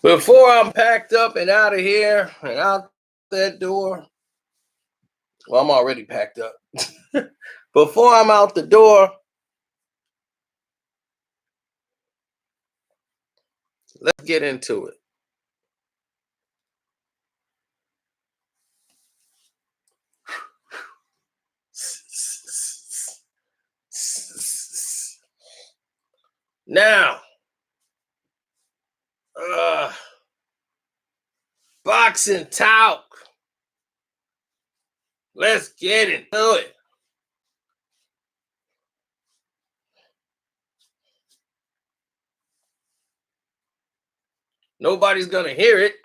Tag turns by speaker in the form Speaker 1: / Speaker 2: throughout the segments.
Speaker 1: Before I'm packed up and out of here and out that door, well, I'm already packed up. Before I'm out the door, let's get into it. Now, boxing talk. Let's get into it. Nobody's going to hear it.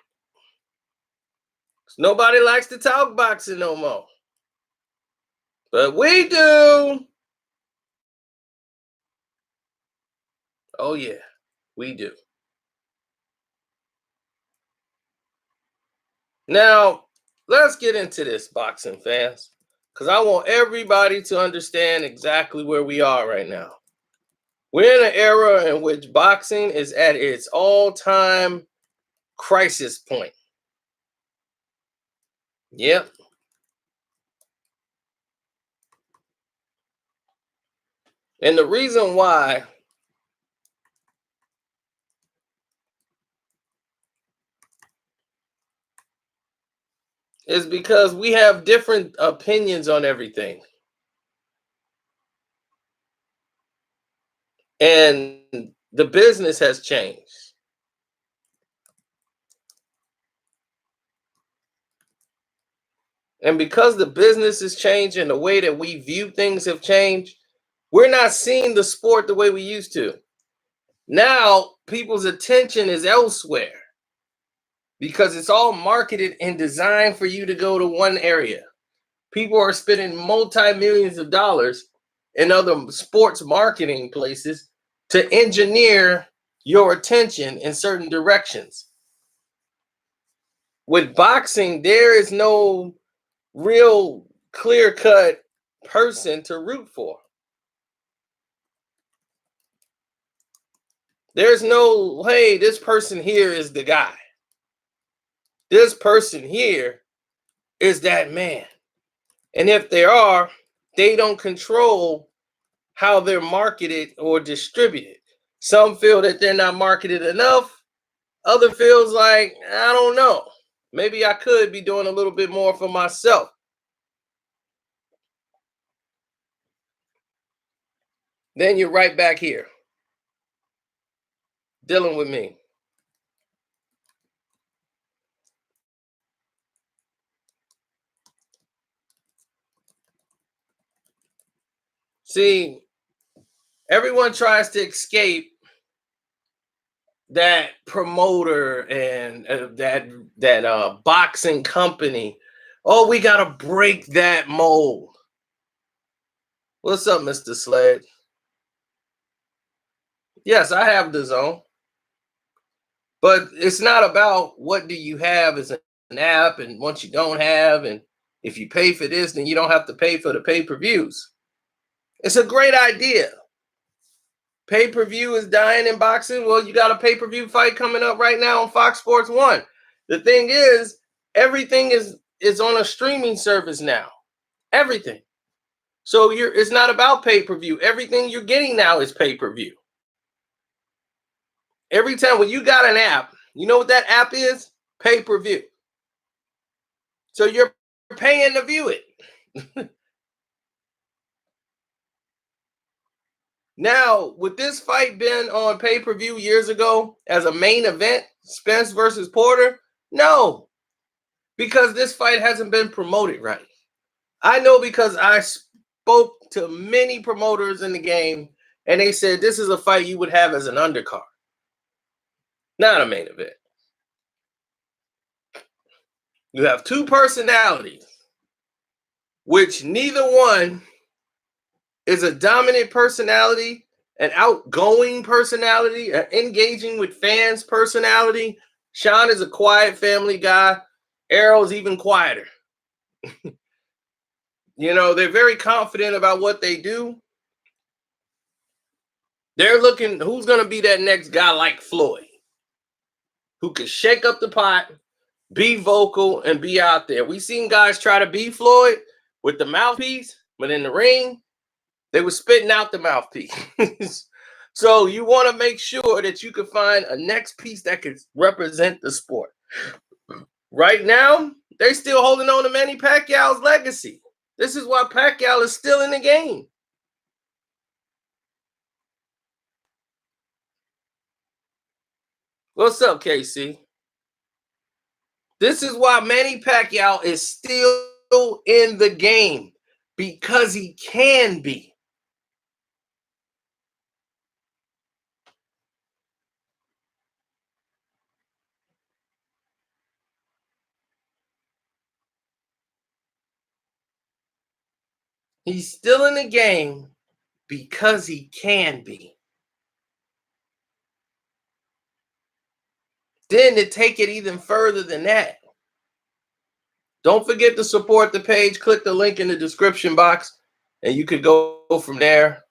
Speaker 1: Nobody likes to talk boxing no more. But we do. Oh, yeah, we do. Now, let's get into this, boxing fans, because I want everybody to understand exactly where we are right now. We're in an era in which boxing is at its all-time crisis point. Yep. And the reason why is because we have different opinions on everything. And the business has changed. And because the business has changed and the way that we view things have changed, we're not seeing the sport the way we used to. Now, people's attention is elsewhere because it's all marketed and designed for you to go to one area. People are spending multi-millions of dollars in other sports marketing places to engineer your attention in certain directions. With boxing, there is no real clear-cut person to root for. There's no, hey, this person here is the guy. This person here is that man. And if they are, they don't control how they're marketed or distributed. Some feel that they're not marketed enough. Other feels like, I don't know. Maybe I could be doing a little bit more for myself. Then you're right back here dealing with me. See, everyone tries to escape that promoter and that boxing company. Oh, we got to break that mold. What's up, Mr. Sled? Yes, I have the zone. But it's not about what do you have as an app and what you don't have. And if you pay for this, then you don't have to pay for the pay-per-views. It's a great idea. Pay-per-view is dying in boxing. Well, you got a pay-per-view fight coming up right now on Fox Sports 1. The thing is, everything is on a streaming service now. Everything. So it's not about pay-per-view. Everything you're getting now is pay-per-view. Every time when you got an app, you know what that app is? Pay-per-view. So you're paying to view it. Now, would this fight been on pay-per-view years ago as a main event, Spence versus Porter? No, because this fight hasn't been promoted right. I know because I spoke to many promoters in the game, and they said this is a fight you would have as an undercard, not a main event. You have two personalities, which neither one is a dominant personality, an outgoing personality, an engaging with fans personality. Sean is a quiet family guy. Errol's even quieter. You know, they're very confident about what they do. They're looking, who's going to be that next guy like Floyd? who could shake up the pot, be vocal, and be out there. We seen guys try to be Floyd with the mouthpiece, but in the ring, they were spitting out the mouthpiece. So you want to make sure that you can find a next piece that could represent the sport. Right now, they're still holding on to Manny Pacquiao's legacy. This is why Pacquiao is still in the game. What's up, KC? This is why Manny Pacquiao is still in the game, because he can be. He's still in the game because he can be. Then to take it even further than that, don't forget to support the page. Click the link in the description box, and you could go from there.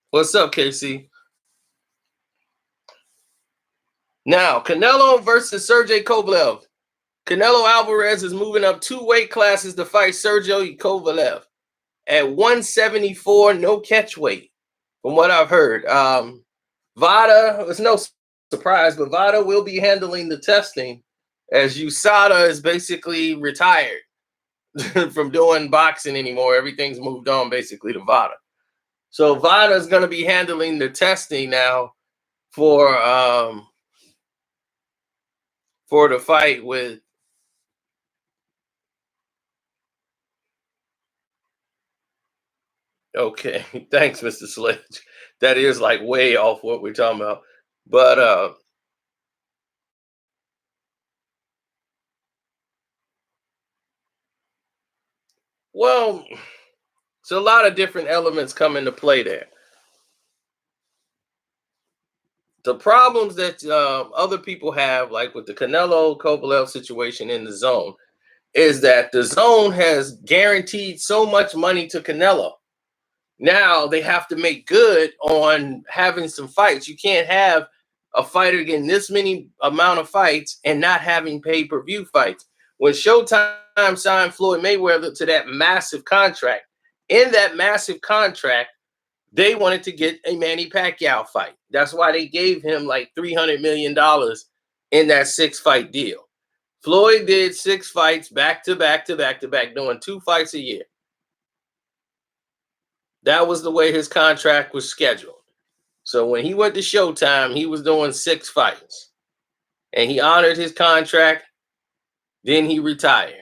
Speaker 1: What's up, KC? Now, Canelo versus Sergey Kovalev. Canelo Alvarez is moving up 2 weight classes to fight Sergey Kovalev at 174, no catch weight, from what I've heard. VADA, it's no surprise, but VADA will be handling the testing, as USADA is basically retired from doing boxing anymore. Everything's moved on basically to VADA. So VADA is going to be handling the testing now for the fight with. Okay, thanks, Mr. Sledge. That is like way off what we're talking about. But well, so a lot of different elements come into play there. The problems that other people have, like with the Canelo Kovalev situation in the zone, is that the zone has guaranteed so much money to Canelo. Now they have to make good on having some fights. You can't have a fighter getting this many amount of fights and not having pay-per-view fights. When Showtime signed Floyd Mayweather to that massive contract, in that massive contract, they wanted to get a Manny Pacquiao fight. That's why they gave him like $300 million in that 6-fight deal. Floyd did 6 fights back to back to back to back, doing 2 fights a year. That was the way his contract was scheduled. So when he went to Showtime, he was doing 6 fights. And he honored his contract. Then he retired.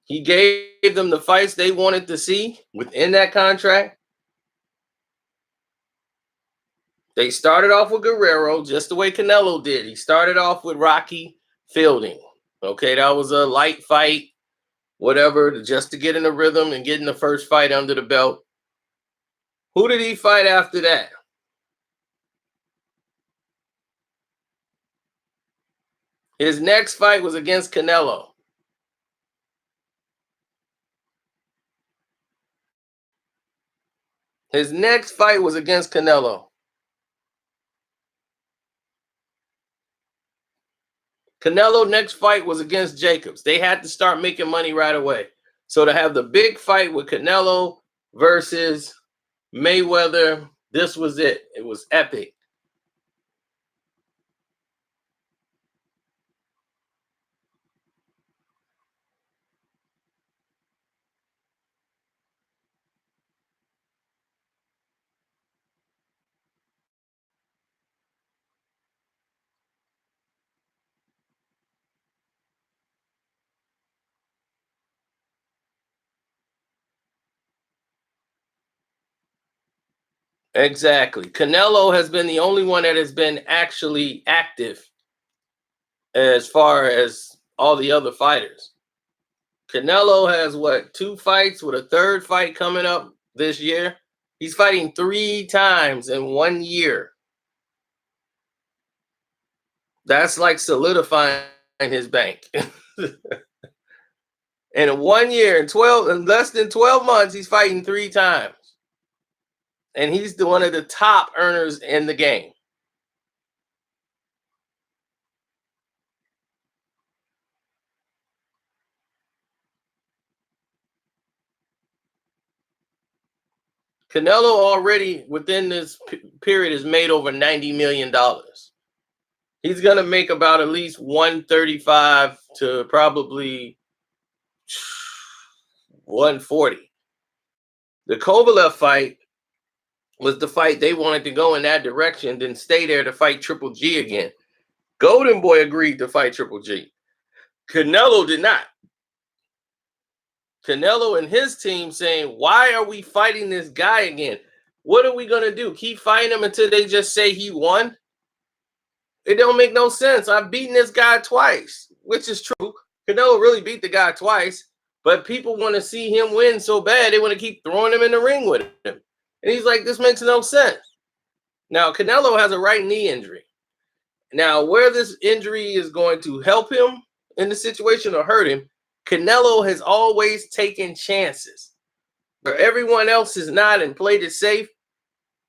Speaker 1: He gave them the fights they wanted to see within that contract. They started off with Guerrero, just the way Canelo did. He started off with Rocky Fielding. Okay, that was a light fight, whatever, just to get in the rhythm and getting the first fight under the belt. Who did he fight after that? His next fight was against Canelo. His next fight was against Canelo. Canelo next fight was against Jacobs. They had to start making money right away. So to have the big fight with Canelo versus Mayweather, this was it. It was epic. Exactly. Canelo has been the only one that has been actually active as far as all the other fighters. Canelo has what, 2 fights with a 3rd fight coming up this year? He's fighting 3 times in 1 year. That's like solidifying his bank. And in 1 year, in less than 12 months, he's fighting 3 times. And he's one of the top earners in the game. Canelo already within this period has made over $90 million. He's gonna make about at least 135 to probably 140. The Kovalev fight was the fight they wanted to go in that direction, then stay there to fight Triple G again. Golden Boy agreed to fight Triple G. Canelo did not. Canelo and his team saying, why are we fighting this guy again? What are we going to do? Keep fighting him until they just say he won? It don't make no sense. I've beaten this guy twice, which is true. Canelo really beat the guy twice, but people want to see him win so bad, they want to keep throwing him in the ring with him. And he's like, this makes no sense. Now, Canelo has a right knee injury. Now, where this injury is going to help him in the situation or hurt him, Canelo has always taken chances. Where everyone else is not and played it safe,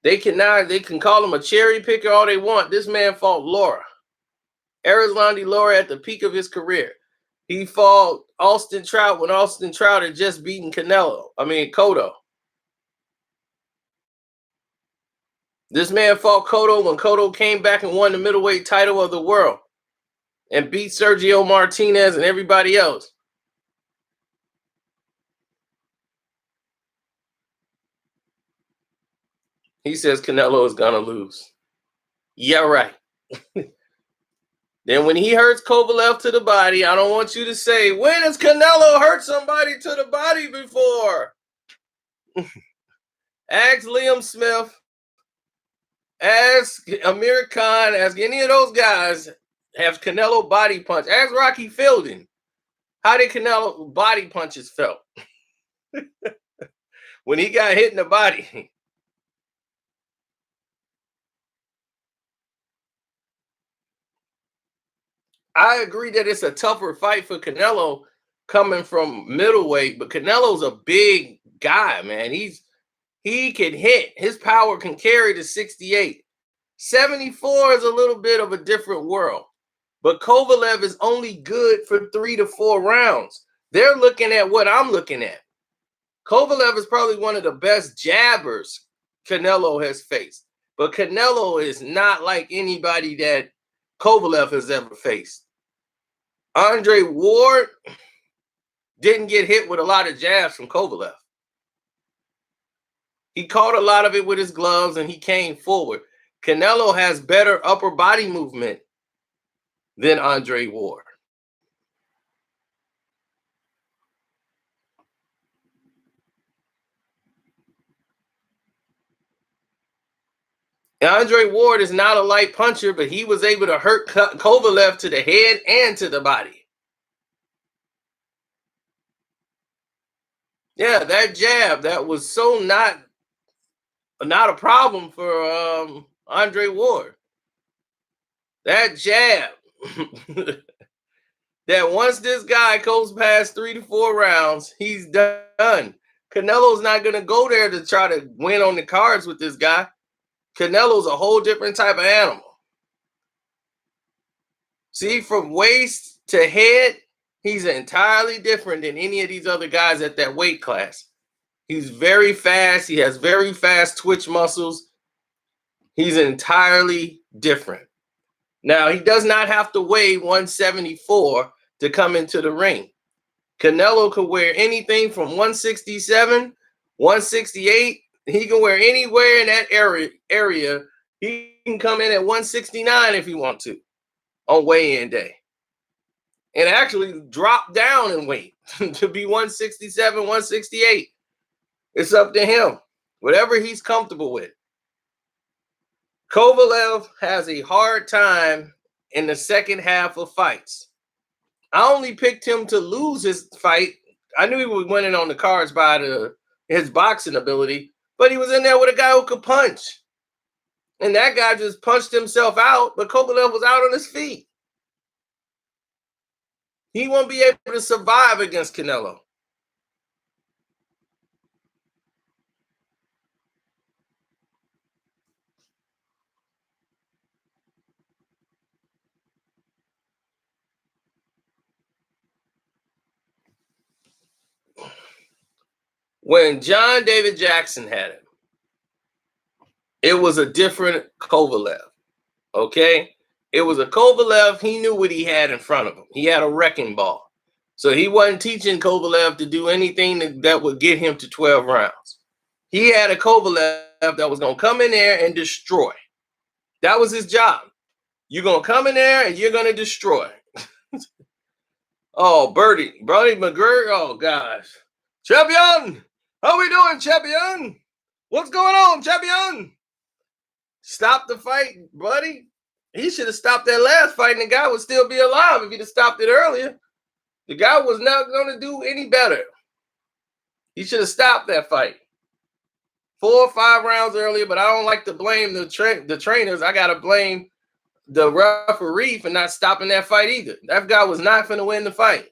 Speaker 1: they can call him a cherry picker all they want. This man fought Lara. Erislandy Lara at the peak of his career. He fought Austin Trout when Austin Trout had just beaten Cotto. This man fought Cotto when Cotto came back and won the middleweight title of the world and beat Sergio Martinez and everybody else. He says Canelo is going to lose. Yeah, right. Then when he hurts Kovalev to the body, I don't want you to say, when has Canelo hurt somebody to the body before? Ask Liam Smith. Ask Amir Khan. Ask any of those guys. Have Canelo body punch. Ask Rocky Fielding. How did Canelo body punches felt? When he got hit in the body. I agree that it's a tougher fight for Canelo coming from middleweight, but Canelo's a big guy, man. He can hit. His power can carry to 68. 74 is a little bit of a different world. But Kovalev is only good for 3 to 4 rounds. They're looking at what I'm looking at. Kovalev is probably one of the best jabbers Canelo has faced. But Canelo is not like anybody that Kovalev has ever faced. Andre Ward didn't get hit with a lot of jabs from Kovalev. He caught a lot of it with his gloves and he came forward. Canelo has better upper body movement than Andre Ward. And Andre Ward is not a light puncher, but he was able to hurt Kovalev to the head and to the body. Yeah, that jab, that was so not a problem for Andre Ward. That jab, that once this guy goes past 3 to 4 rounds, he's done. Canelo's not going to go there to try to win on the cards with this guy. Canelo's a whole different type of animal. See, from waist to head, he's entirely different than any of these other guys at that weight class. He's very fast. He has very fast twitch muscles. He's entirely different. Now, he does not have to weigh 174 to come into the ring. Canelo could wear anything from 167, 168. He can wear anywhere in that area. He can come in at 169 if he wants to on weigh-in day. And actually drop down in weight to be 167, 168. It's up to him. Whatever he's comfortable with. Kovalev has a hard time in the second half of fights. I only picked him to lose his fight. I knew he was winning on the cards by his boxing ability, but he was in there with a guy who could punch. And that guy just punched himself out, but Kovalev was out on his feet. He won't be able to survive against Canelo. When John David Jackson had him, it was a different Kovalev. Okay? It was a Kovalev, he knew what he had in front of him. He had a wrecking ball. So he wasn't teaching Kovalev to do anything that would get him to 12 rounds. He had a Kovalev that was going to come in there and destroy. That was his job. You're going to come in there and you're going to destroy. Oh, Bertie McGurk. Oh, gosh. Champion! How we doing, champion? What's going on, champion? Stop the fight, buddy. He should have stopped that last fight and the guy would still be alive if he'd have stopped it earlier. The guy was not going to do any better. He should have stopped that fight 4 or 5 rounds earlier, but I don't like to blame the trainers. I got to blame the referee for not stopping that fight either. That guy was not going to win the fight.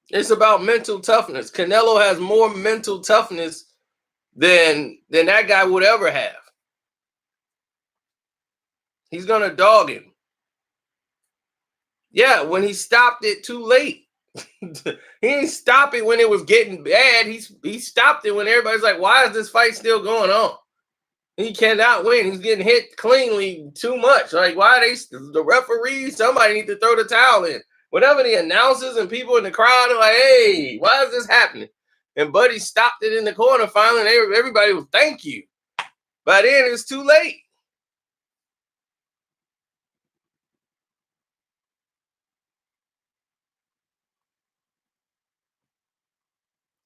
Speaker 1: It's about mental toughness. Canelo has more mental toughness than that guy would ever have. He's going to dog him. Yeah, when he stopped it too late. He didn't stop it when it was getting bad. He stopped it when everybody's like, why is this fight still going on? He cannot win. He's getting hit cleanly too much. Like, why are the referees, somebody need to throw the towel in. Whenever the announcers and people in the crowd are like, hey, why is this happening? And Buddy stopped it in the corner finally, and everybody was, thank you. By then, it's too late.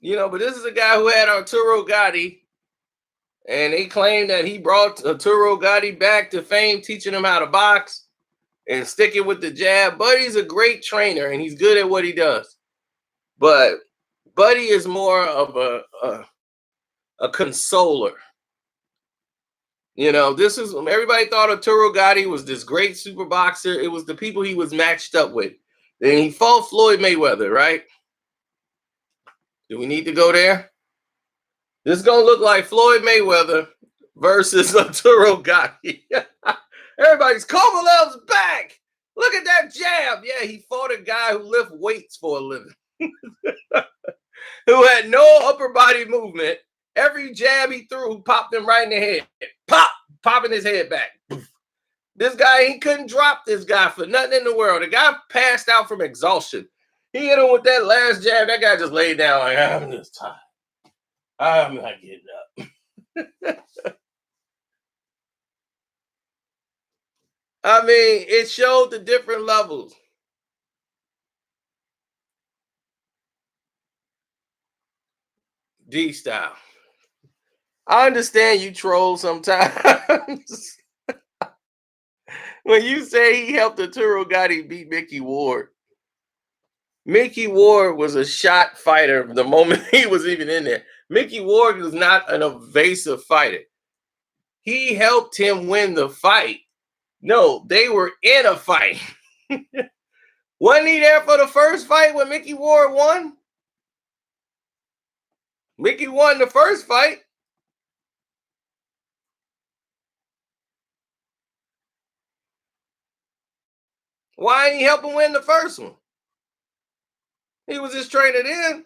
Speaker 1: You know, but this is a guy who had Arturo Gatti, and they claim that he brought Arturo Gatti back to fame, teaching him how to box and sticking with the jab. Buddy's a great trainer, and he's good at what he does. But Buddy is more of a consoler. You know, this is everybody thought Arturo Gatti was this great super boxer. It was the people he was matched up with. Then he fought Floyd Mayweather, right? Do we need to go there? This is gonna look like Floyd Mayweather versus Arturo Gatti. Everybody's Kovalev's back. Look at that jab. Yeah, he fought a guy who lifts weights for a living, who had no upper body movement. Every jab he threw popped him right in the head. Popping his head back. This guy, he couldn't drop this guy for nothing in the world. The guy passed out from exhaustion. He hit him with that last jab. That guy just laid down like, I'm just tired. I'm not getting up. I mean, it showed the different levels. D style. I understand you troll sometimes. When you say he helped Arturo Gatti beat Mickey Ward, Mickey Ward was a shot fighter the moment he was even in there. Mickey Ward was not an evasive fighter. He helped him win the fight. No, they were in a fight. Wasn't he there for the first fight when Mickey Ward won? Mickey won the first fight. Why ain't he help him win the first one? He was his trainer then.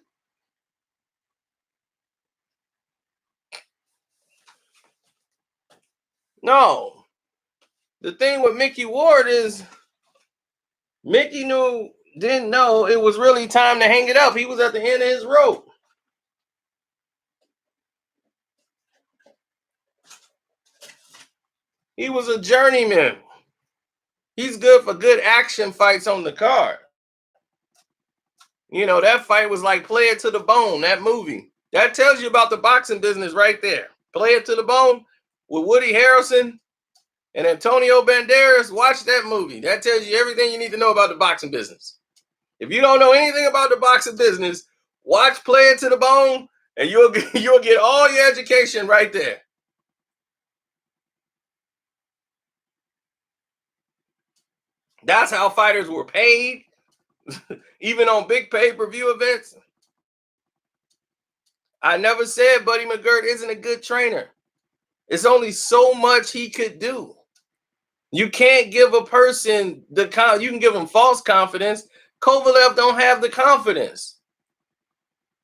Speaker 1: No. The thing with Mickey Ward is Mickey didn't know it was really time to hang it up. He was at the end of his rope. He was a journeyman. He's good for good action fights on the card. You know, that fight was like Play It to the Bone, that movie. That tells you about the boxing business right there. Play It to the Bone with Woody Harrelson and Antonio Banderas. Watch that movie. That tells you everything you need to know about the boxing business. If you don't know anything about the boxing business, Watch Play It to the Bone, and you'll get all your education right there. That's how fighters were paid, even on big pay-per-view events. I never said Buddy McGirt isn't a good trainer. It's only so much he could do. You can't give a person you can give them false confidence. Kovalev don't have the confidence.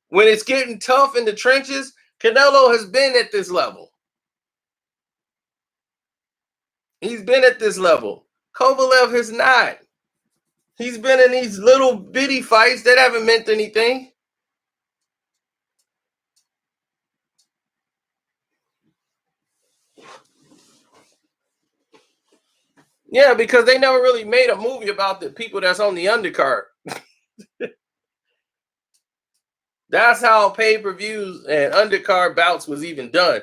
Speaker 1: When it's getting tough in the trenches, Canelo has been at this level. He's been at this level. Kovalev has not. He's been in these little bitty fights that haven't meant anything. Yeah, because they never really made a movie about the people that's on the undercard. That's how pay-per-views and undercard bouts was even done.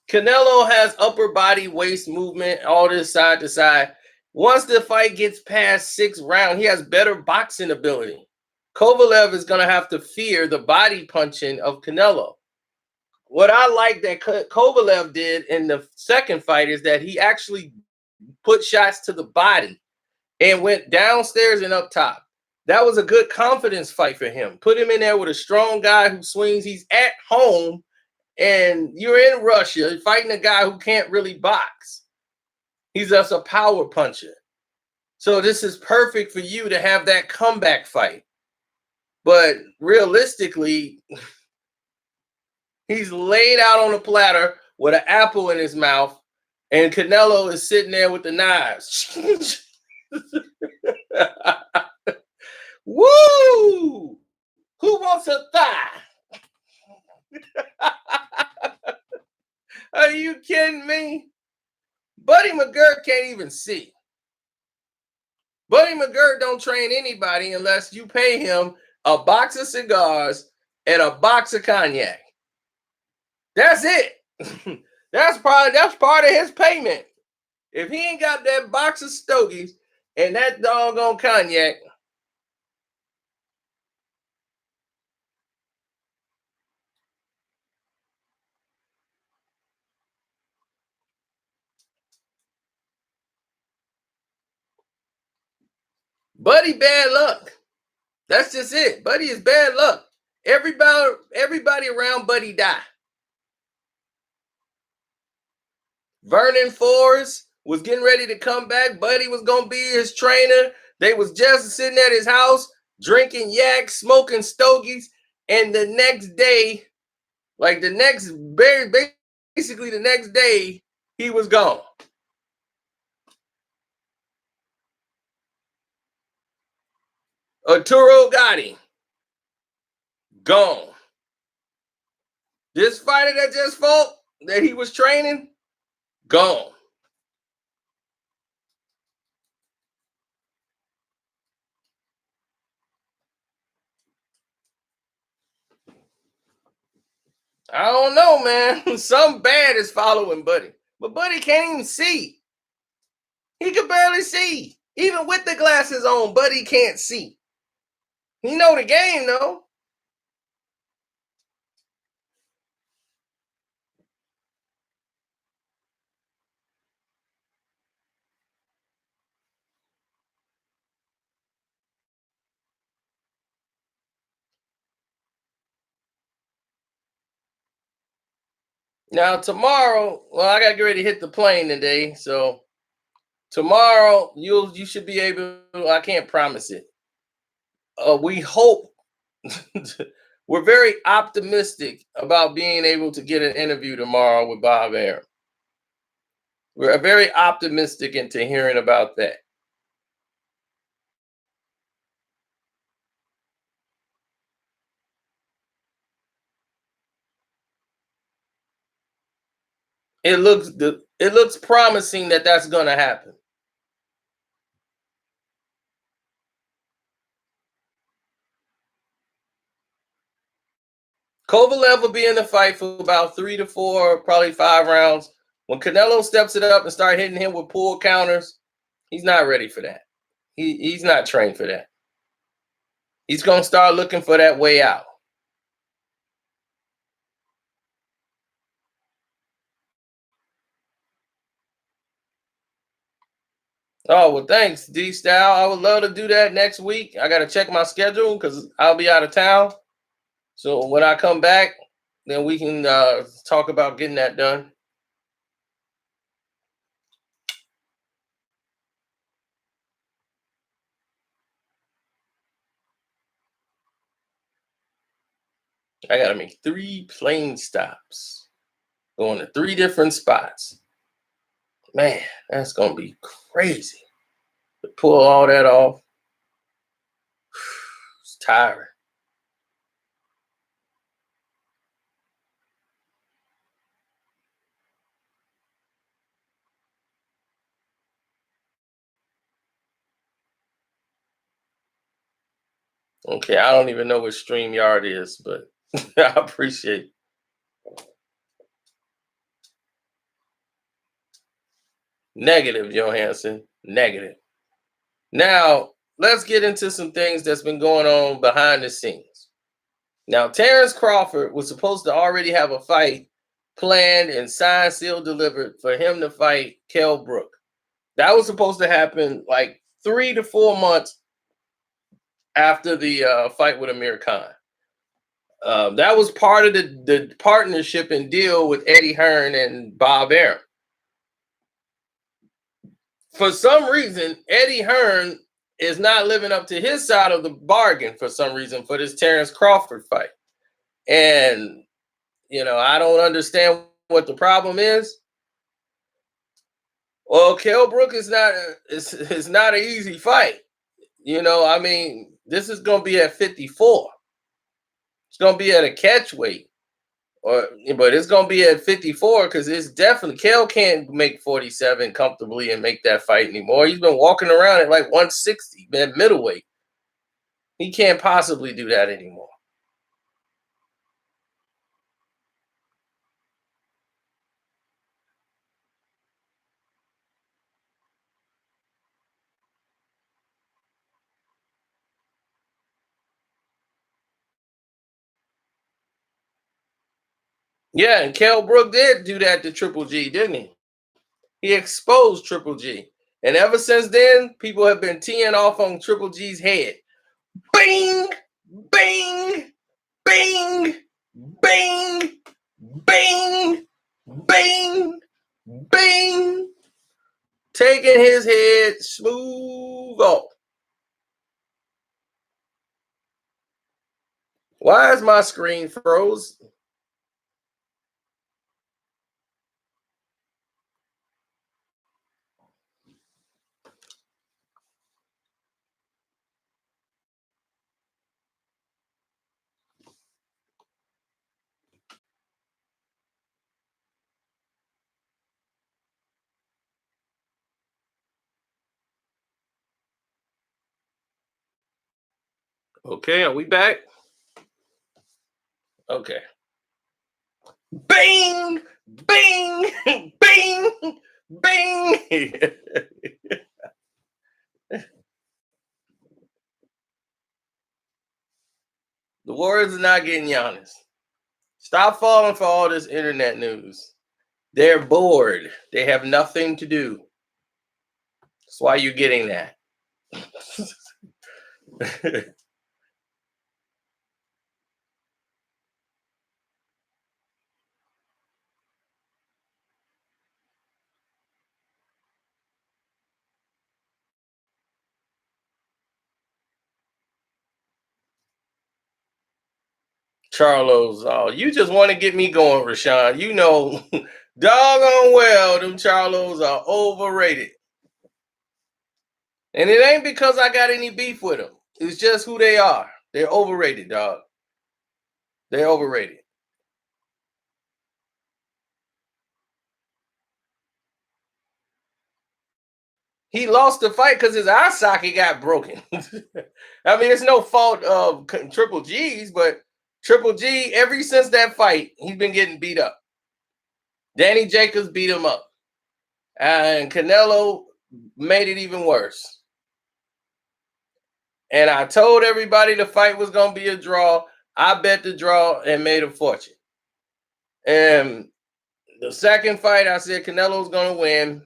Speaker 1: Canelo has upper body waist movement, all this side to side. Once the fight gets past 6 rounds, he has better boxing ability. Kovalev is going to have to fear the body punching of Canelo. What I like that Kovalev did in the second fight is that he actually put shots to the body and went downstairs and up top. That was a good confidence fight for him. Put him in there with a strong guy who swings. He's at home, and you're in Russia fighting a guy who can't really box. He's just a power puncher. So this is perfect for you to have that comeback fight. But realistically, he's laid out on a platter with an apple in his mouth, and Canelo is sitting there with the knives. Woo! Who wants a thigh? Are you kidding me? Buddy McGirt can't even see. Buddy McGirt don't train anybody unless you pay him a box of cigars and a box of cognac. That's it. That's part of his payment. If he ain't got that box of stogies and that doggone cognac, Buddy bad luck. That's just it. Buddy is bad luck. Everybody around Buddy die. Vernon Forrest was getting ready to come back. Buddy was gonna be his trainer. They was just sitting at his house drinking yak, smoking stogies, and the next day, basically the next day, he was gone. Arturo Gatti, gone. This fighter that just fought, that he was training, gone. I don't know, man. Some bad is following Buddy. But Buddy can't even see. He can barely see. Even with the glasses on, Buddy can't see. He know the game, though. Now tomorrow, well, I gotta get ready to hit the plane today. So tomorrow you should be able. I can't promise it. We hope. We're very optimistic about being able to get an interview tomorrow with Bob Arum. We're very optimistic into hearing about that. It looks promising that that's going to happen. Kovalev will be in the fight for about 3 to 4, probably 5 rounds. When Canelo steps it up and start hitting him with pull counters, he's not ready for that. He's not trained for that. He's going to start looking for that way out. Oh, well, thanks, D-Style. I would love to do that next week. I got to check my schedule because I'll be out of town. So when I come back, then we can talk about getting that done. I got to make 3 plane stops, going to 3 different spots. Man, that's going to be crazy to pull all that off. It's tiring. Okay, I don't even know what StreamYard is, but I appreciate it. Negative, Johansson. Negative. Now, let's get into some things that's been going on behind the scenes. Now, Terrence Crawford was supposed to already have a fight planned and signed, sealed, delivered for him to fight Kell Brook. That was supposed to happen like 3 to 4 months after the fight with Amir Khan. That was part of the partnership and deal with Eddie Hearn and Bob Arum. For some reason, Eddie Hearn is not living up to his side of the bargain for some reason for this Terrence Crawford fight. And, I don't understand what the problem is. Well, Kell Brook is not an easy fight. This is going to be at 54. It's going to be at a catch weight. But it's going to be at 54 because it's definitely Kell can't make 47 comfortably and make that fight anymore. He's been walking around at like 160, man, middleweight. He can't possibly do that anymore. Yeah, and Kell Brook did do that to Triple G, didn't he? He exposed Triple G. And ever since then, people have been teeing off on Triple G's head. Bing! Bing! Bing! Bing! Bing! Bing! Bing! Taking his head smooth off. Why is my screen froze? Okay, are we back? Okay. Bing! Bing! Bing! Bing! The Warriors are not getting Giannis. Stop falling for all this internet news. They're bored. They have nothing to do. That's why you're getting that. Charlos, oh, you just want to get me going, Rashawn. You know, doggone well, them Charlos are overrated. And it ain't because I got any beef with them. It's just who they are. They're overrated, dog. They're overrated. He lost the fight because his eye socket got broken. I mean, it's no fault of Triple G's, but Triple G, ever since that fight, he's been getting beat up. Danny Jacobs beat him up. And Canelo made it even worse. And I told everybody the fight was going to be a draw. I bet the draw and made a fortune. And the second fight, I said Canelo was going to win.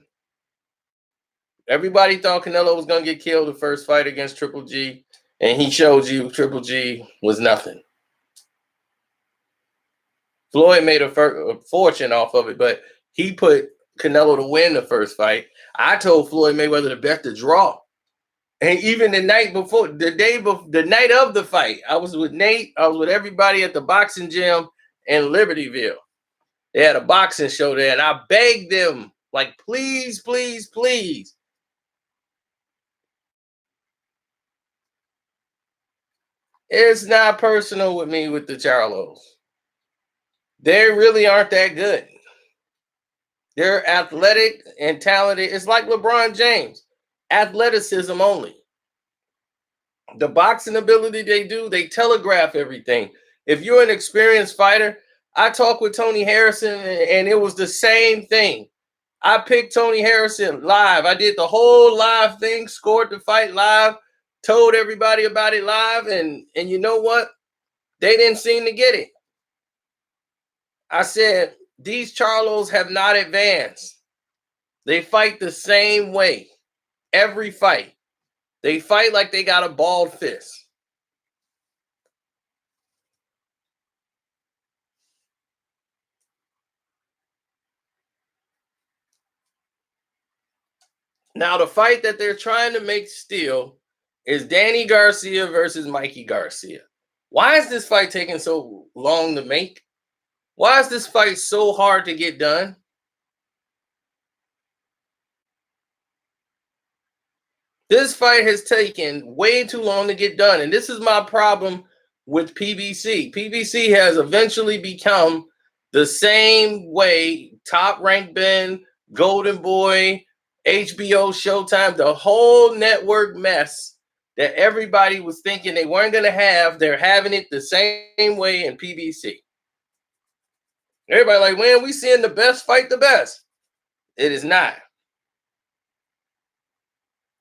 Speaker 1: Everybody thought Canelo was going to get killed the first fight against Triple G. And he showed you Triple G was nothing. Floyd made a fortune off of it, but he put Canelo to win the first fight. I told Floyd Mayweather to bet the draw. And even the night before, the night of the fight, I was with Nate. I was with everybody at the boxing gym in Libertyville. They had a boxing show there, and I begged them, like, please, please, please. It's not personal with me with the Charlos. They really aren't that good. They're athletic and talented. It's like LeBron James. Athleticism only. The boxing ability they telegraph everything. If you're an experienced fighter, I talked with Tony Harrison and it was the same thing. I picked Tony Harrison live. I did the whole live thing, scored the fight live, told everybody about it live, and you know what? They didn't seem to get it. I said, these Charlos have not advanced. They fight the same way every fight. They fight like they got a bald fist. Now, the fight that they're trying to make still is Danny Garcia versus Mikey Garcia. Why is this fight taking so long to make? Why is this fight so hard to get done? This fight has taken way too long to get done. And this is my problem with PBC. PBC has eventually become the same way Top Rank Ben, Golden Boy, HBO, Showtime, the whole network mess that everybody was thinking they weren't going to have. They're having it the same way in PBC. Everybody like, man, we seeing the best fight the best. It is not.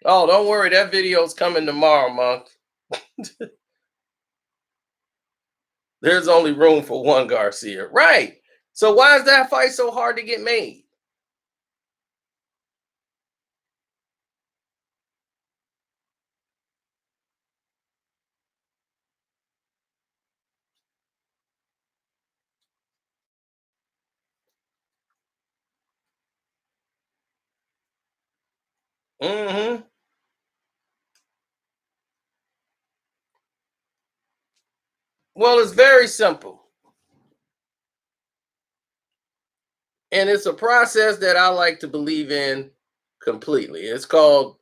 Speaker 1: Oh, don't worry. That video's coming tomorrow, Monk. There's only room for one Garcia. Right. So why is that fight so hard to get made? Mm-hmm. Well, it's very simple. And it's a process that I like to believe in completely. It's called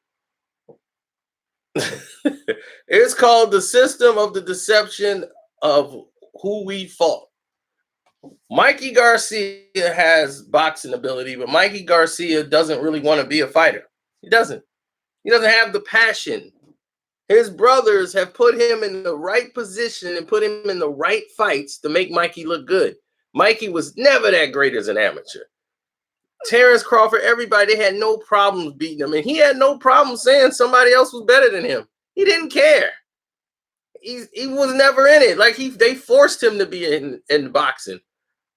Speaker 1: it's called the system of the deception of who we fought. Mikey Garcia has boxing ability, but Mikey Garcia doesn't really want to be a fighter. He doesn't. He doesn't have the passion. His brothers have put him in the right position and put him in the right fights to make Mikey look good. Mikey was never that great as an amateur. Terrence Crawford, everybody, they had no problems beating him. And he had no problem saying somebody else was better than him. He didn't care. He was never in it. Like they forced him to be in boxing.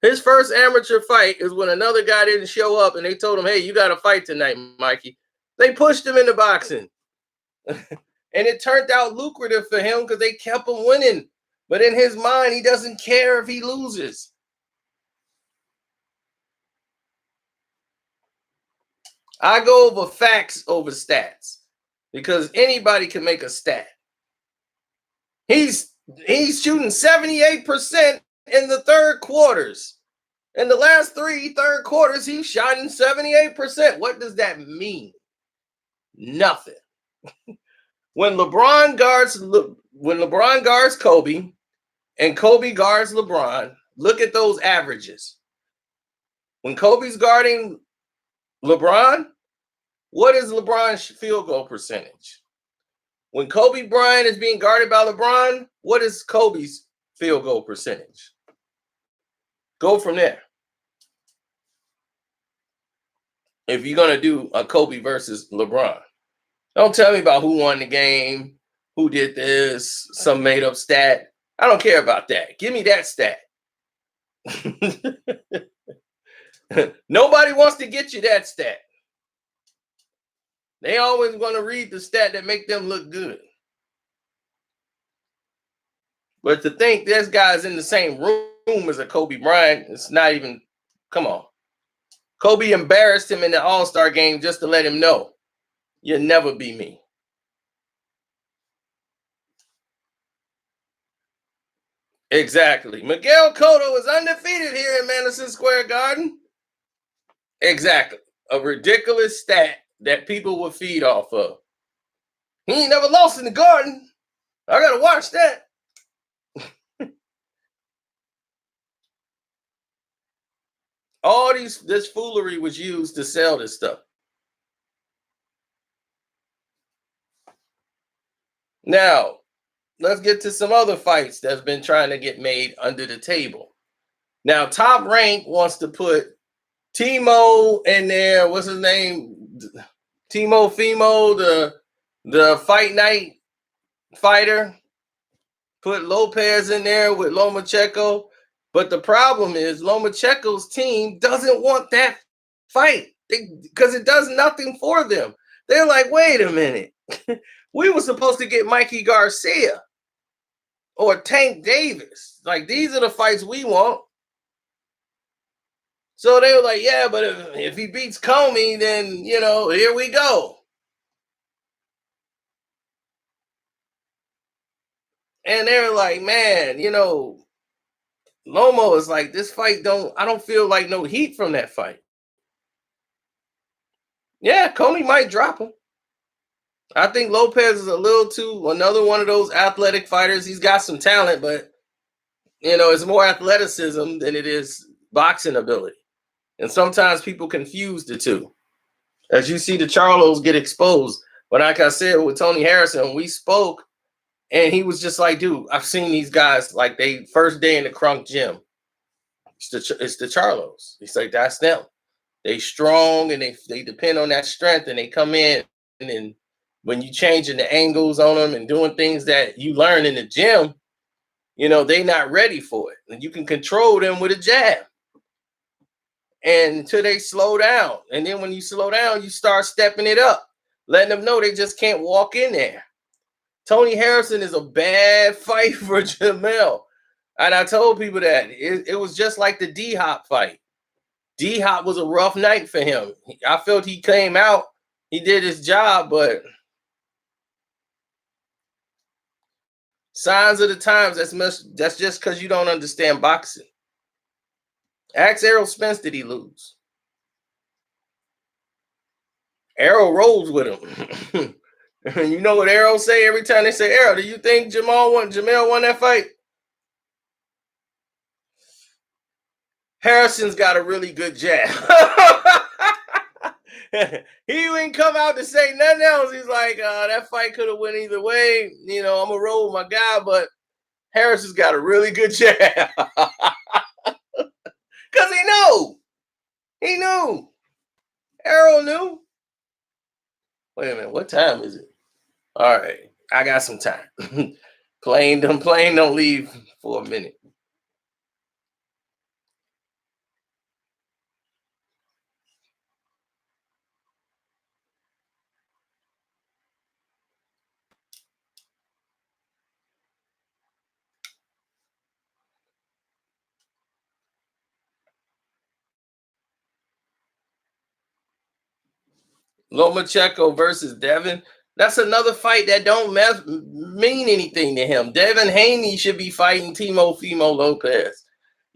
Speaker 1: His first amateur fight is when another guy didn't show up and they told him, hey, you got to fight tonight, Mikey. They pushed him into boxing. And it turned out lucrative for him because they kept him winning. But in his mind, he doesn't care if he loses. I go over facts over stats because anybody can make a stat. He's shooting 78% in the third quarters. In the last three third quarters, he's shot in 78%. What does that mean? Nothing. When LeBron guards Kobe and Kobe guards LeBron, look at those averages. When Kobe's guarding LeBron, what is LeBron's field goal percentage? When Kobe Bryant is being guarded by LeBron, what is Kobe's field goal percentage? Go from there. if you're gonna do a Kobe versus LeBron. Don't tell me about who won the game, who did this, some made up stat. I don't care about that. Give me that stat. Nobody wants to get you that stat. They always want to read the stat that make them look good. But to think this guy's in the same room as a Kobe Bryant, it's not even, come on. Kobe embarrassed him in the All-Star game just to let him know, you'll never be me. Exactly. Miguel Cotto is undefeated here in Madison Square Garden. Exactly. A ridiculous stat that people will feed off of. He ain't never lost in the Garden. I gotta watch that. All this foolery was used to sell this stuff. Now, let's get to some other fights that's been trying to get made under the table. Now, Top Rank wants to put Timo in there. What's his name? Timo Fimo, the fight night fighter. Put Lopez in there with Lomachenko. But the problem is Lomachenko's team doesn't want that fight because it does nothing for them. They're like, wait a minute. We were supposed to get Mikey Garcia or Tank Davis. Like, these are the fights we want. So they were like, yeah, but if he beats Comey, then, here we go. And they're like, man, Lomo is like, this fight I don't feel like no heat from that fight. Yeah, Comey might drop him. I think Lopez is another one of those athletic fighters. He's got some talent, but it's more athleticism than it is boxing ability. And sometimes people confuse the two. As you see the Charlos get exposed. But like I said with Tony Harrison, we spoke and he was just like, dude, I've seen these guys like they first day in the Crunk gym. It's the Charlos. He's like, that's them. They strong and they depend on that strength and they come in and when you changing the angles on them and doing things that you learn in the gym, they not ready for it. And you can control them with a jab. And until they slow down. And then when you slow down, you start stepping it up, letting them know they just can't walk in there. Tony Harrison is a bad fight for Jamel. And I told people that it was just like the D-Hop fight. D-Hop was a rough night for him. I felt he came out, he did his job, but signs of the times, that's just because you don't understand boxing. Ask Errol Spence, did he lose? Errol rolls with him. You know what Errol say every time they say, Errol, do you think Jamel won that fight? Harrison's got a really good jab. He wouldn't come out to say nothing else. He's like, that fight could have went either way. I'm going to roll with my guy, but Harrison's got a really good jab. Because he knew. He knew. Errol knew. Wait a minute. What time is it? All right. I got some time. Plane don't leave for a minute. Lomachenko versus Devin. That's another fight that don't mean anything to him. Devin Haney should be fighting Timo Fimo Lopez.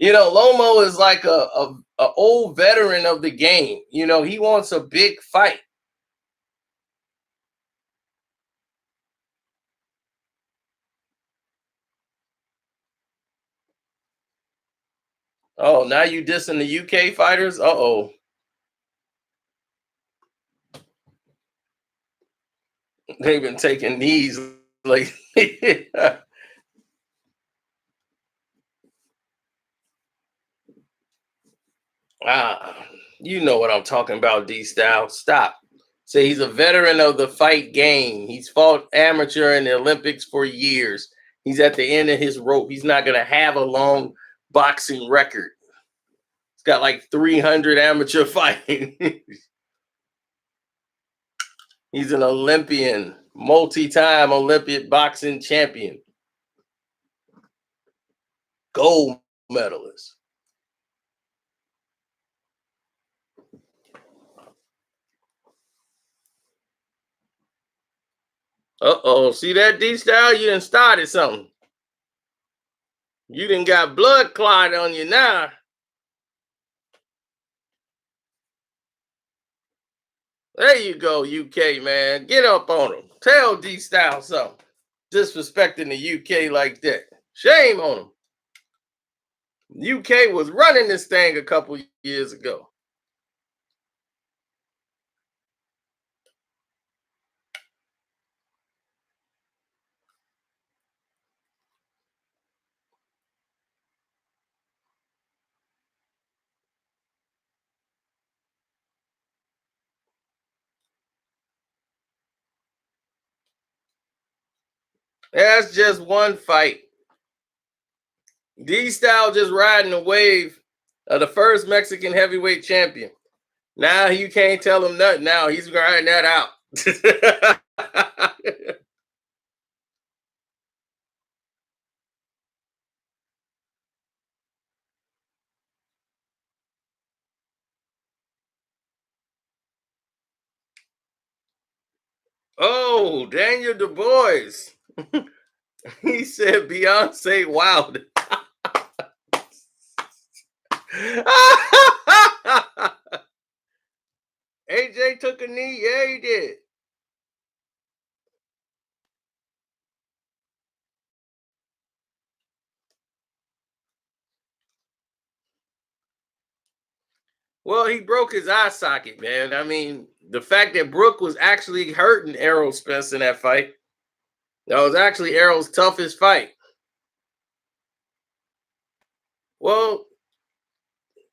Speaker 1: Lomo is like a old veteran of the game. He wants a big fight. Oh, now you dissing the UK fighters? Uh-oh. They've been taking knees lately. Ah. You know what I'm talking about, D Style. Stop. Say he's a veteran of the fight game. He's fought amateur in the Olympics for years. He's at the end of his rope. He's not going to have a long boxing record. He's got like 300 amateur fighting. He's an Olympian, multi-time Olympic boxing champion, gold medalist. Uh-oh, see that, D-Style? You done started something. You done got blood clot on you now. There you go, UK, man. Get up on him. Tell D-Style something. Disrespecting the UK like that. Shame on him. UK was running this thing a couple years ago. That's just one fight. D-Style just riding the wave of the first Mexican heavyweight champion. Now you can't tell him nothing. Now he's grinding that out. Oh, Daniel Du Bois. He said Beyonce wild. AJ took a knee. Yeah, he did. Well, he broke his eye socket, man. I mean, the fact that Brooke was actually hurting Errol Spence in that fight. That was actually Errol's toughest fight. Well,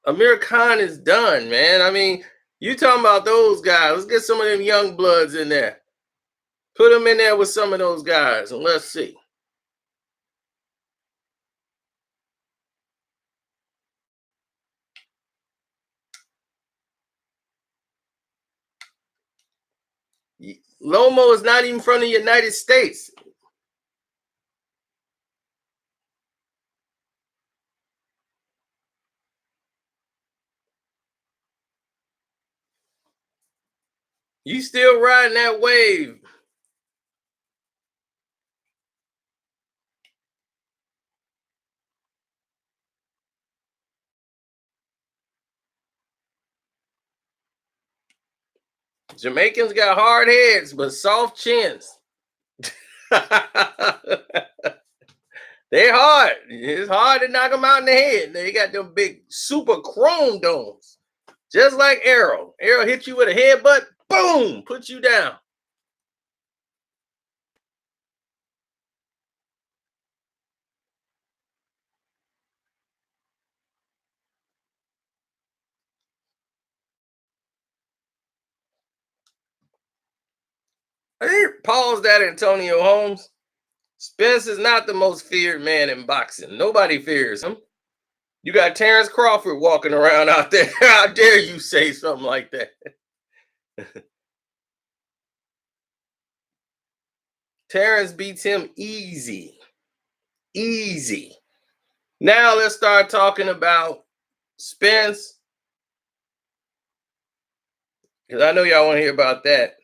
Speaker 1: Amir Khan is done, man. I mean, you talking about those guys. Let's get some of them young bloods in there. Put them in there with some of those guys, and let's see. Lomo is not even from the United States. You still riding that wave. Jamaicans got hard heads, but soft chins. They're hard. It's hard to knock them out in the head. They got them big super chrome domes. Just like Errol. Errol hit you with a headbutt, boom, put you down. Pause that, Antonio Holmes. Spence is not the most feared man in boxing. Nobody fears him. You got Terrence Crawford walking around out there. How dare you say something like that? Terrence beats him easy. Easy. Now let's start talking about Spence. Because I know y'all want to hear about that.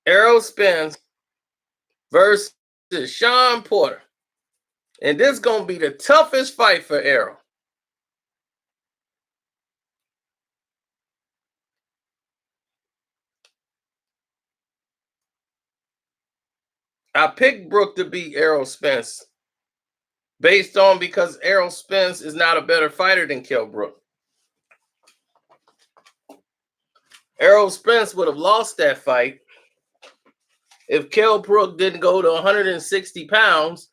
Speaker 1: Errol Spence versus Sean Porter. And this is going to be the toughest fight for Errol. I picked Brooke to beat Errol Spence based on because Errol Spence is not a better fighter than Kell Brook. Errol Spence would have lost that fight if Kell Brook didn't go to 160 pounds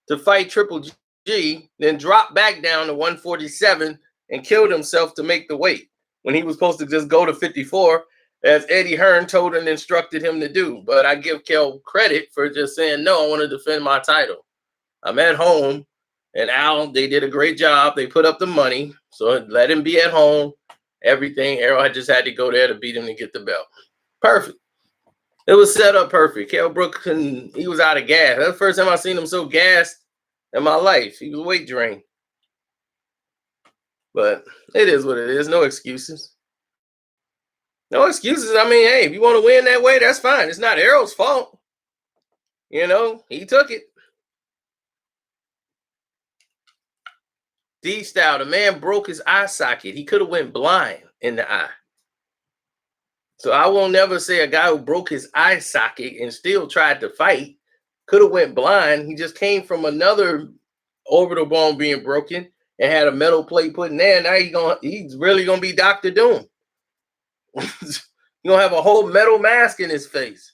Speaker 1: to fight Triple G, then drop back down to 147 and killed himself to make the weight when he was supposed to just go to 54, as Eddie Hearn told and instructed him to do. But I give Kel credit for just saying, no, I want to defend my title. I'm at home. And Al, they did a great job. They put up the money, so let him be at home. Everything. Errol just had to go there to beat him to get the belt. Perfect. It was set up perfect. Kell Brook, he was out of gas. That's the first time I seen him so gassed in my life. He was weight drained. But it is what it is. No excuses. No excuses. I mean, hey, if you want to win that way, that's fine. It's not Errol's fault. You know, he took it. D-Style, the man broke his eye socket. He could have went blind in the eye. So I won't never say a guy who broke his eye socket and still tried to fight could have went blind. He just came from another orbital bone being broken and had a metal plate put in there. Now he's really gonna be Dr. Doom. You're gonna have a whole metal mask in his face.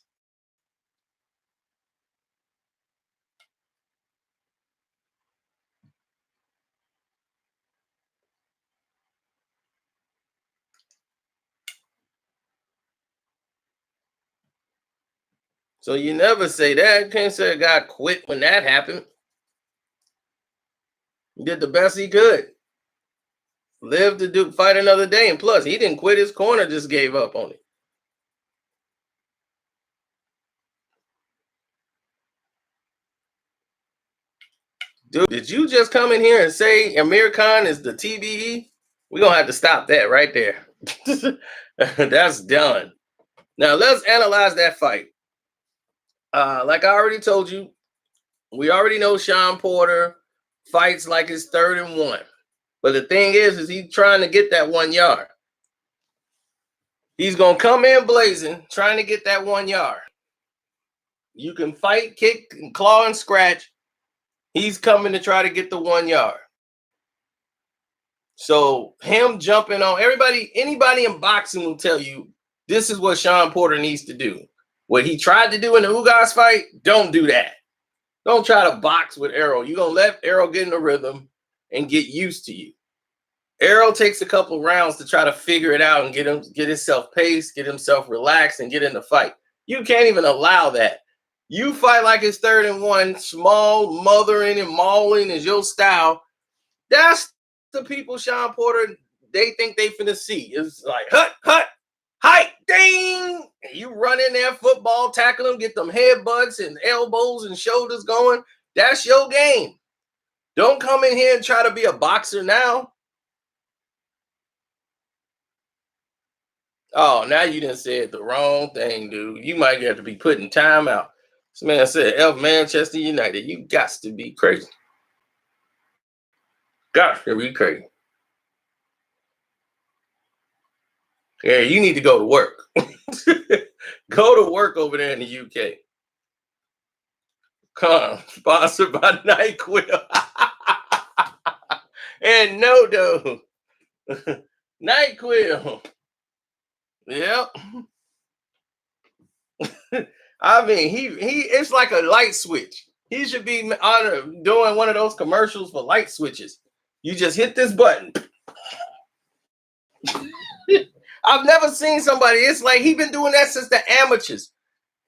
Speaker 1: So you never say that. You can't say a guy quit when that happened. He did the best he could. Lived to fight another day. And plus, he didn't quit. His corner just gave up on it. Dude, did you just come in here and say Amir Khan is the TBE? We're going to have to stop that right there. That's done. Now, let's analyze that fight. Like I already told you, we already know Sean Porter fights like it's 3rd and 1. But the thing is he's trying to get that 1 yard. He's going to come in blazing, trying to get that 1 yard. You can fight, kick, and claw, and scratch. He's coming to try to get the 1 yard. So him jumping on anybody in boxing will tell you this is what Sean Porter needs to do. What he tried to do in the Ugas fight, don't do that. Don't try to box with Errol. You're going to let Errol get in the rhythm and get used to you. Errol takes a couple rounds to try to figure it out and get himself paced, get himself relaxed, and get in the fight. You can't even allow that. You fight like it's 3rd and 1, small, mothering and mauling is your style. That's the people Sean Porter, they think they finna see. It's like, hut, height, ding! And you run in there, football, tackle them, get them headbutts and elbows and shoulders going. That's your game. Don't come in here and try to be a boxer now. Oh, now you done said the wrong thing, dude. You might have to be put in timeout. This man said, Manchester United. You got to be crazy. Got to be crazy. Yeah, you need to go to work. Go to work over there in the UK. Come, sponsored by NyQuil. And NoDo. NyQuil. Yep. I mean, he it's like a light switch. He should be doing one of those commercials for light switches. You just hit this button. I've never seen somebody. It's like he's been doing that since the amateurs.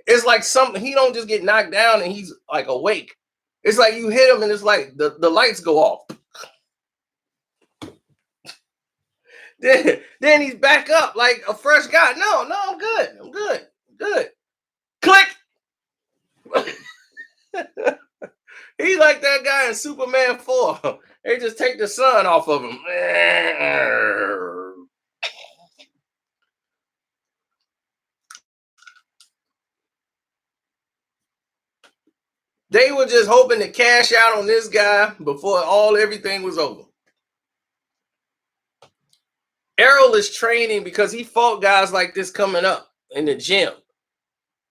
Speaker 1: It's like something, he don't just get knocked down and he's like awake. It's like you hit him and it's like the lights go off. Then he's back up like a fresh guy. No, I'm good. Click. He's like that guy in Superman 4. They just take the sun off of him. They were just hoping to cash out on this guy before everything was over. Errol is training because he fought guys like this coming up in the gym.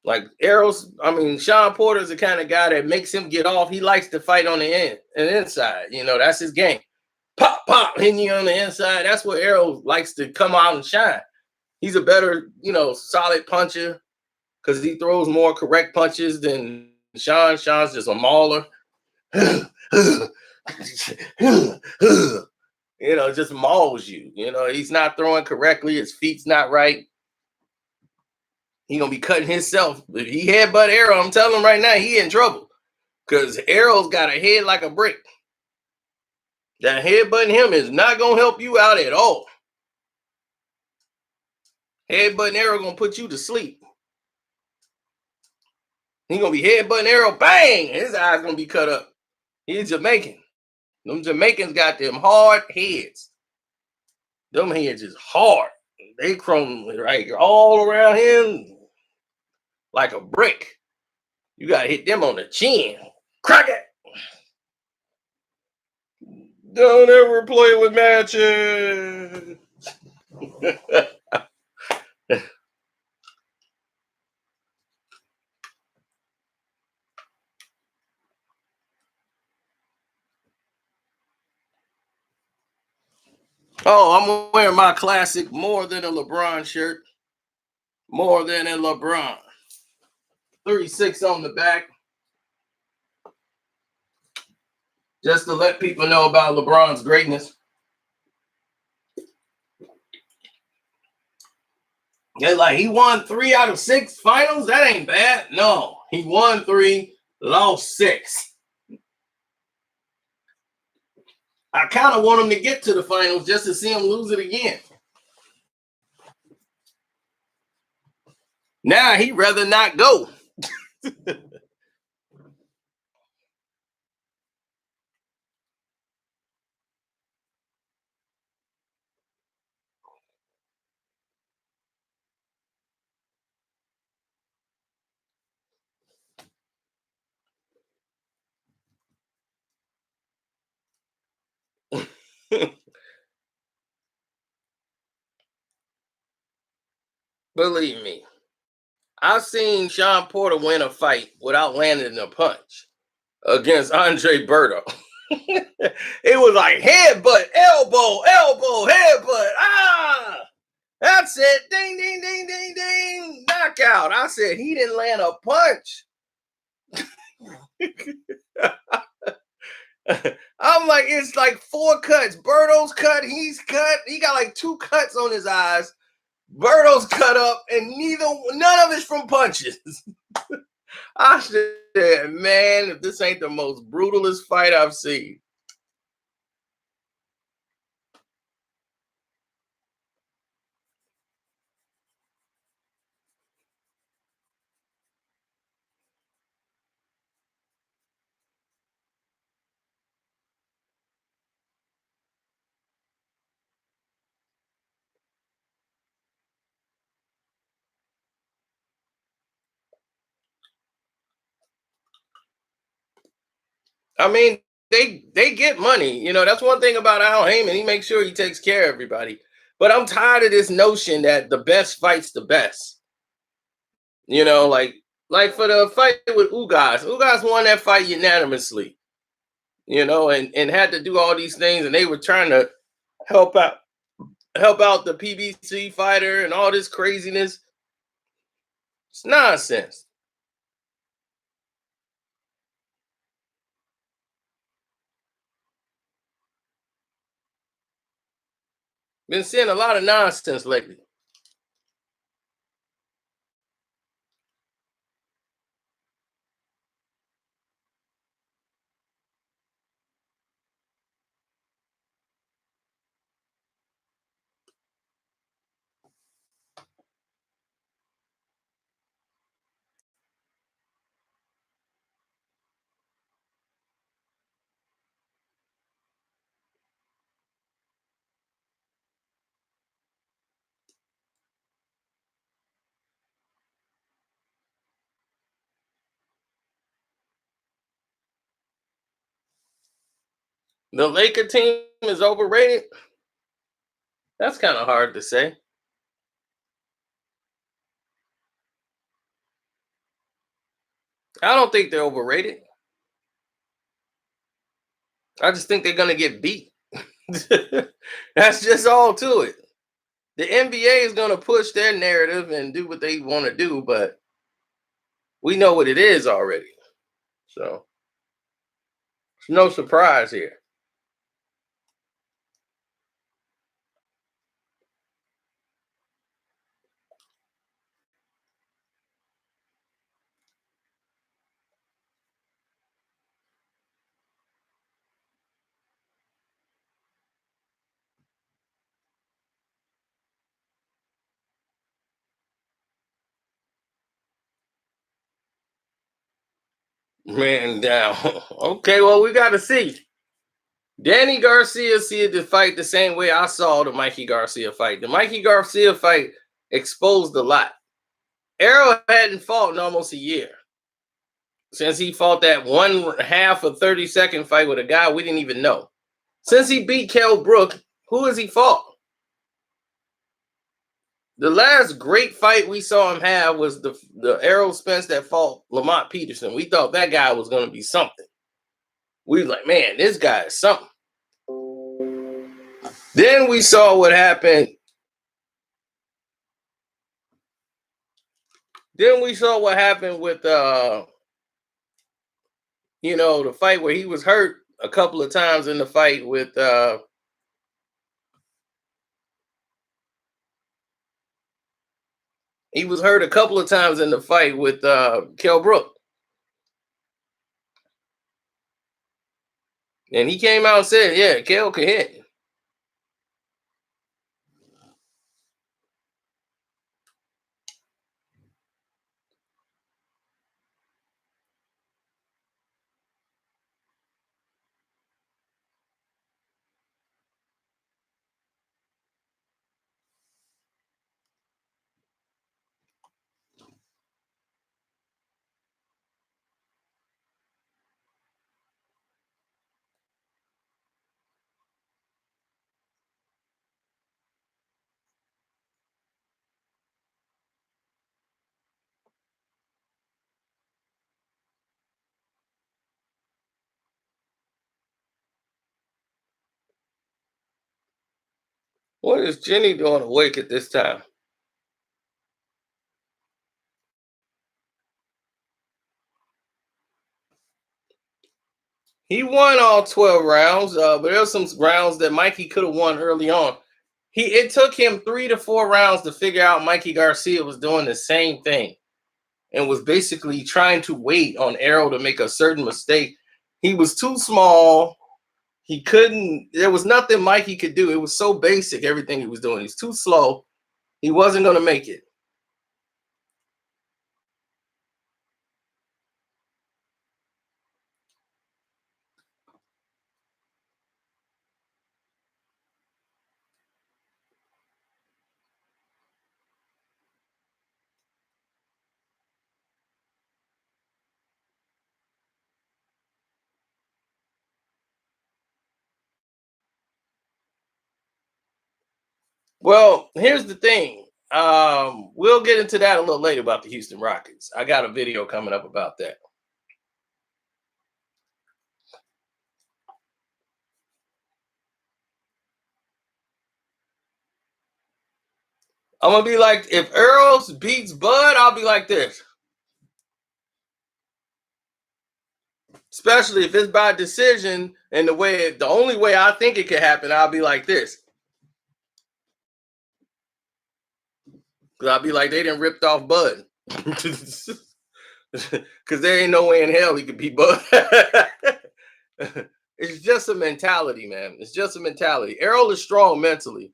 Speaker 1: Like Sean Porter's the kind of guy that makes him get off. He likes to fight on the inside. You know, that's his game. Pop, hitting you on the inside. That's what Errol likes to come out and shine. He's a better, solid puncher because he throws more correct punches than Sean. Sean's just a mauler. just mauls you. He's not throwing correctly. His feet's not right. He gonna be cutting himself. If he headbutt Errol, I'm telling him right now, he in trouble. Because Errol's got a head like a brick. That headbutting him is not gonna help you out at all. Headbutting Errol gonna put you to sleep. He gonna be headbutting Errol, bang! His eyes gonna be cut up. He's Jamaican. Them Jamaicans got them hard heads. Them heads is hard. They chrome right all around him like a brick. You gotta hit them on the chin. Crack it. Don't ever play with matches. Oh, I'm wearing my classic More Than a LeBron shirt. More Than a LeBron. 36 on the back. Just to let people know about LeBron's greatness. They're like, he won 3 out of 6 finals? That ain't bad. No, he won 3, lost 6. I kind of want him to get to the finals just to see him lose it again. Now he'd rather not go. Believe me, I've seen Sean Porter win a fight without landing a punch against Andre Berto. It was like headbutt, elbow, headbutt. That's it. Ding, ding, ding, ding, ding. Knockout. I said he didn't land a punch. I'm like, it's like 4 cuts. Berto's cut, he's cut. He got like 2 cuts on his eyes. Berto's cut up, and none of it's from punches. I said, man, if this ain't the most brutalest fight I've seen. I mean, they get money. That's one thing about Al Heyman. He makes sure he takes care of everybody. But I'm tired of this notion that the best fights the best. Like for the fight with Ugas. Ugas won that fight unanimously. And had to do all these things, and they were trying to help out the PBC fighter and all this craziness. It's nonsense. Been seeing a lot of nonsense lately. The Laker team is overrated. That's kind of hard to say. I don't think they're overrated. I just think they're gonna get beat. That's just all to it. The NBA is gonna push their narrative and do what they want to do, but we know what it is already. So it's no surprise here. Man down. Okay, well, we got to see. Danny Garcia see the fight the same way I saw the Mikey Garcia fight. The Mikey Garcia fight exposed a lot. Errol hadn't fought in almost a year since he fought that 1/2 of 30-second fight with a guy we didn't even know. Since he beat Kell Brook, who has he fought? The last great fight we saw him have was the Errol Spence that fought Lamont Peterson. We thought that guy was going to be something. We were like, man, this guy is something. Then we saw what happened. Then we saw what happened with the fight where he was hurt a couple of times in the fight with he was hurt a couple of times in the fight with Kell Brook. And he came out and said, yeah, Kell can hit. What is Jenny doing awake at this time? He won all 12 rounds, but there were some rounds that Mikey could have won early on. It took him 3 to 4 rounds to figure out Mikey Garcia was doing the same thing and was basically trying to wait on Errol to make a certain mistake. He was too small. He couldn't, there was nothing Mikey could do. It was so basic, everything he was doing. He's too slow. He wasn't going to make it. Well, here's the thing. We'll get into that a little later about the Houston Rockets. I got a video coming up about that. I'm gonna be like, if Earls beats Bud, I'll be like this. Especially if it's by decision and the only way I think it could happen, I'll be like this. Because I'll be like, they didn't ripped off Bud. Because there ain't no way in hell he could beat Bud. It's just a mentality, man. It's just a mentality. Errol is strong mentally.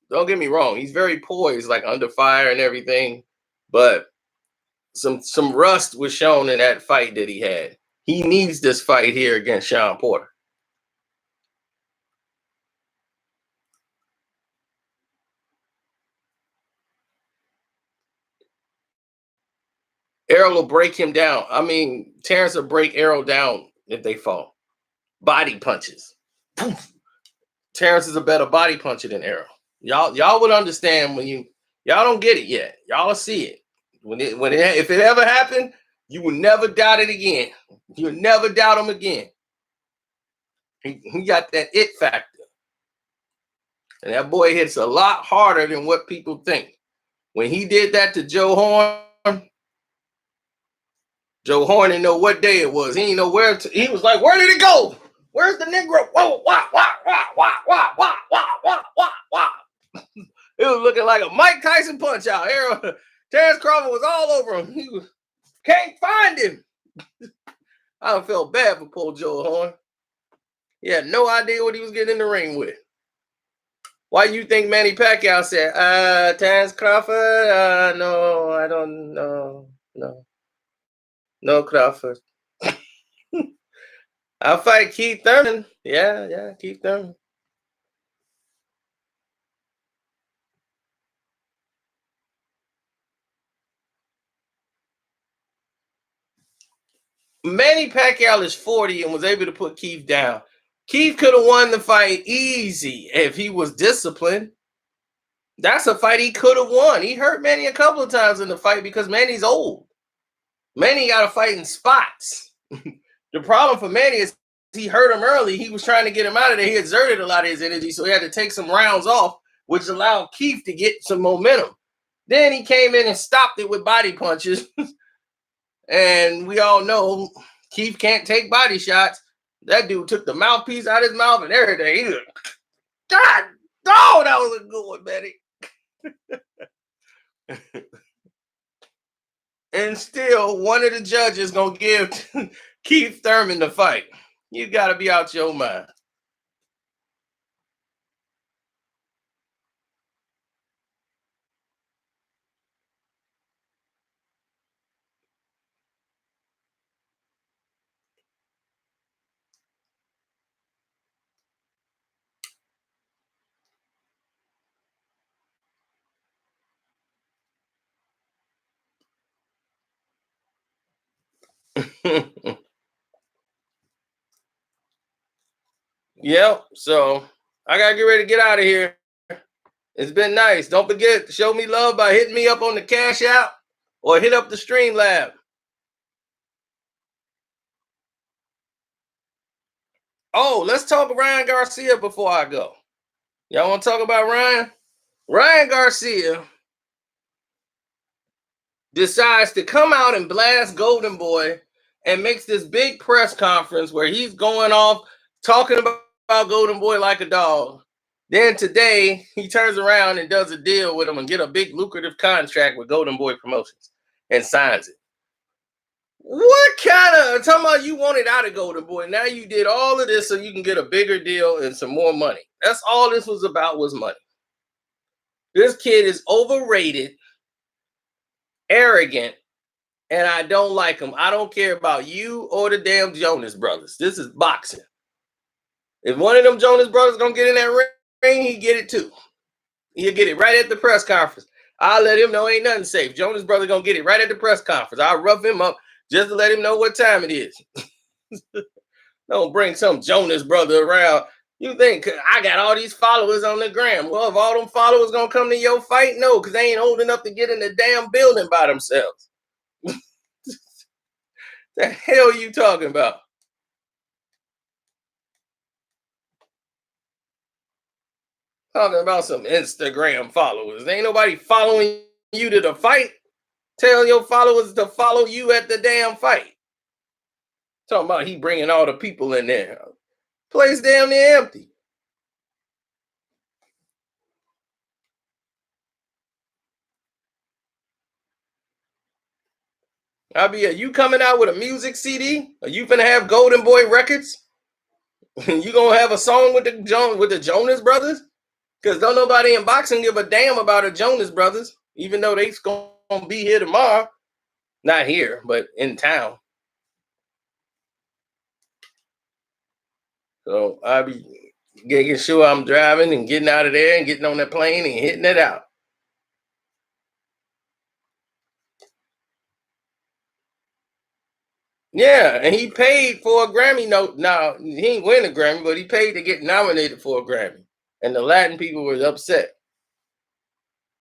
Speaker 1: Don't get me wrong. He's very poised, like under fire and everything. But some rust was shown in that fight that he had. He needs this fight here against Sean Porter. Errol will break him down. I mean, Terrence will break Errol down if they fall. Body punches. Poof. Terrence is a better body puncher than Errol. Y'all would understand when y'all don't get it yet. Y'all will see it. If it ever happened, you will never doubt it again. You'll never doubt him again. He got that it factor. And that boy hits a lot harder than what people think. When he did that to Joe Horn didn't know what day it was. He didn't know where he was like, where did it go? Where's the Negro? Whoa, wah, wah, wah, wah, wah, wah, wah, wah, wah, wah. It was looking like a Mike Tyson punch out. Terrence Crawford was all over him. He can't find him. I don't feel bad for poor Joe Horn. He had no idea what he was getting in the ring with. Why do you think Manny Pacquiao said, Terrence Crawford? No, I don't know. No, Crawford. I'll fight Keith Thurman. Yeah, yeah, Keith Thurman. Manny Pacquiao is 40 and was able to put Keith down. Keith could have won the fight easy if he was disciplined. That's a fight he could have won. He hurt Manny a couple of times in the fight because Manny's old. Manny got to fight in spots. The problem for Manny is he hurt him early. He was trying to get him out of there. He exerted a lot of his energy, so he had to take some rounds off, which allowed Keith to get some momentum. Then he came in and stopped it with body punches. And we all know Keith can't take body shots. That dude took the mouthpiece out of his mouth and everything. He was, God, oh, that was a good one, Betty. And still, one of the judges gonna give Keith Thurman the fight. You gotta be out your mind. Yep. So I gotta get ready to get out of here. It's been nice. Don't forget to show me love by hitting me up on the Cash App or hit up the Stream Lab. Oh, let's talk Ryan Garcia before I go. Y'all want to talk about Ryan? Ryan Garcia decides to come out and blast Golden Boy and makes this big press conference where he's going off talking about Golden Boy like a dog. Then today he turns around and does a deal with him and get a big lucrative contract with Golden Boy Promotions and signs it. What kind of talking about you wanted out of Golden Boy? Now you did all of this so you can get a bigger deal and some more money. That's all this was about, was money. This kid is overrated, arrogant, and I don't like him. I don't care about you or the damn Jonas Brothers. This is boxing. If one of them Jonas Brothers gonna get in that ring, he get it too. He'll get it right at the press conference. I'll let him know ain't nothing safe. Jonas Brother gonna get it right at the press conference. I'll rough him up just to let him know what time it is. Don't bring some Jonas Brother around. You think I got all these followers on the gram? Well, if all them followers gonna come to your fight, no, because they ain't old enough to get in the damn building by themselves. The hell you talking about? Talking about some Instagram followers. Ain't nobody following you to the fight. Tell your followers to follow you at the damn fight. Talking about he bringing all the people in there. Place damn near empty. I'll be you coming out with a music CD? Are you finna have Golden Boy Records? You gonna have a song with the Jonas Brothers? Because don't nobody in boxing give a damn about the Jonas Brothers, even though they's gonna be here tomorrow. Not here, but in town. So I'll be making sure I'm driving and getting out of there and getting on that plane and hitting it out. Yeah, and he paid for a Grammy note. Now he ain't win a Grammy, but he paid to get nominated for a Grammy. And the Latin people were upset.